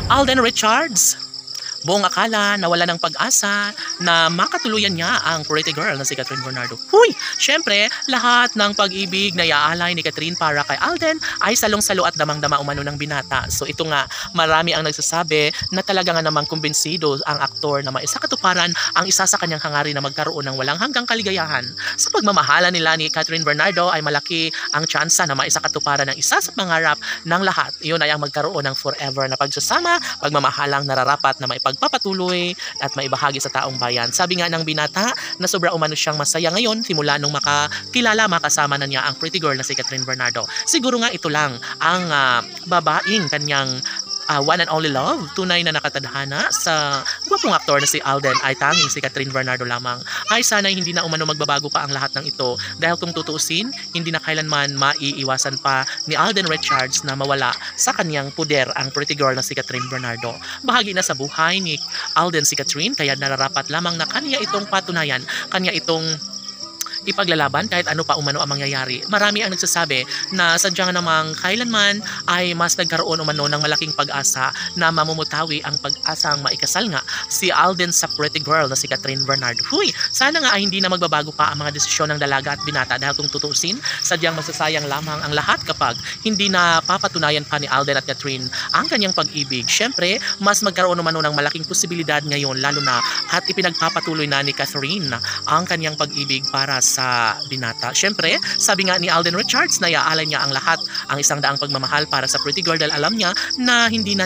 Alden Richards. Buong akala na wala ng pag-asa na makatuluyan niya ang pretty girl na si Catherine Bernardo. Huy! Siyempre, lahat ng pag-ibig na iaalay ni Catherine para kay Alden ay salong-salo at damang-dama umano ng binata. So ito nga, marami ang nagsasabi na talaga nga namang kumbinsido ang aktor na maisakatuparan ang isa sa kanyang hangarin na magkaroon ng walang hanggang kaligayahan. Sa pagmamahala nila ni Catherine Bernardo ay malaki ang tsansa na maisakatuparan ng isa sa pangarap ng lahat. Iyon ay ang magkaroon ng forever na pagsasama, pagmamahalang nararapat na maipagpapatuloy at maibahagi sa taong bayan. Sabi nga ng binata na sobra umano siyang masaya ngayon simula nung makasama na niya ang pretty girl na si Catherine Bernardo. Siguro nga ito lang ang babaeng kanyang one and only love, tunay na nakatadhana sa gwapong aktor na si Alden ay tanging si Catherine Bernardo lamang. Ay sana'y hindi na umano magbabago pa ang lahat ng ito dahil kung tutuusin, hindi na kailanman maiiwasan pa ni Alden Richards na mawala sa kanyang puder ang pretty girl na si Catherine Bernardo. Bahagi na sa buhay ni Alden si Catherine kaya nararapat lamang na kanya itong patunayan, kanya itong ipaglalaban kahit ano pa umano ang mangyayari. Marami ang nagsasabi na sadyang namang kailanman ay mas nagkaroon umano ng malaking pag-asa na mamumutawi ang pag-asang maikasal nga si Alden sa pretty girl na si Catherine Bernardo. Huy! Sana nga ay hindi na magbabago pa ang mga desisyon ng dalaga at binata dahil kung tutusin, sadyang masasayang lamang ang lahat kapag hindi na papatunayan pa ni Alden at Catherine ang kanyang pag-ibig. Siyempre, mas magkaroon umano ng malaking posibilidad ngayon lalo na at ipinagpapatuloy na ni Catherine ang kanyang pag-ibig para sa binata. Siyempre, sabi nga ni Alden Richards na iaalay niya ang lahat, ang 100 pagmamahal para sa pretty girl dahil alam niya na hindi na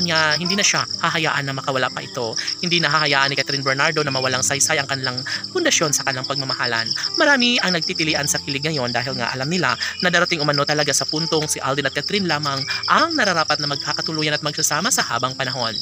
siya hahayaan na makawala pa ito. Hindi na hahayaan ni Catherine Bernardo na mawalang saysay ang kanilang pundasyon sa kanilang pagmamahalan. Marami ang nagtitilian sa kilig ngayon dahil nga alam nila na darating umano talaga sa puntong si Alden at Catherine lamang ang nararapat na magkakatuluyan at magsasama sa habang panahon.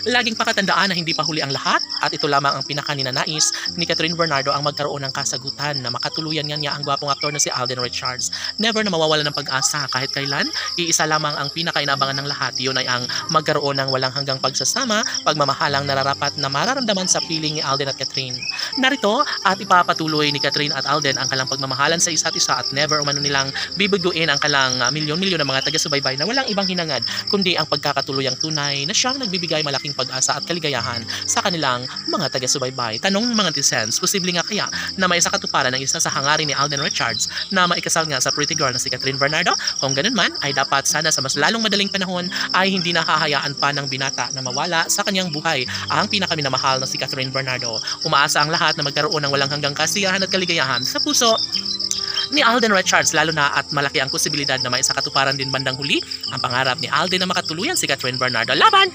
Laging pakatandaan na hindi pa huli ang lahat at ito lamang ang pinakaninanais ni Catherine Bernardo ang magkaroon ng kasagutan na makatuluyan niya ang gwapong aktor na si Alden Richards. Never na mawawala ng pag-asa kahit kailan, iisa lamang ang pinakainabangan ng lahat. Yun ay ang magkaroon ng walang hanggang pagsasama, pagmamahalang nararapat na mararamdaman sa piling ni Alden at Catherine. Narito at ipapatuloy ni Catherine at Alden ang kalang pagmamahalan sa isa't isa at never umano nilang bibiguin ang kalang milyon-milyon ng mga taga-subaybay na walang ibang hinangad kundi ang pagkakatuluyang tunay na siyang nagbibigay malaking pag-asa at kaligayahan sa kanilang mga taga-subaybay. Tanong ng mga netizens, posible nga kaya na maisakatuparan ng isa sa hangarin ni Alden Richards na maikasal nga sa pretty girl na si Catherine Bernardo? Kung ganun man, ay dapat sana sa mas lalong madaling panahon ay hindi na hahayaan pa ng binata na mawala sa kanyang buhay ang pinakaminamahal na si Catherine Bernardo. Umaasa ang lahat na magkaroon ng walang hanggang kasiyahan at kaligayahan sa puso ni Alden Richards, lalo na at malaki ang posibilidad na maisakatuparan din bandang huli ang pangarap ni Alden na makatuluyan si Catherine Bernardo. Laban!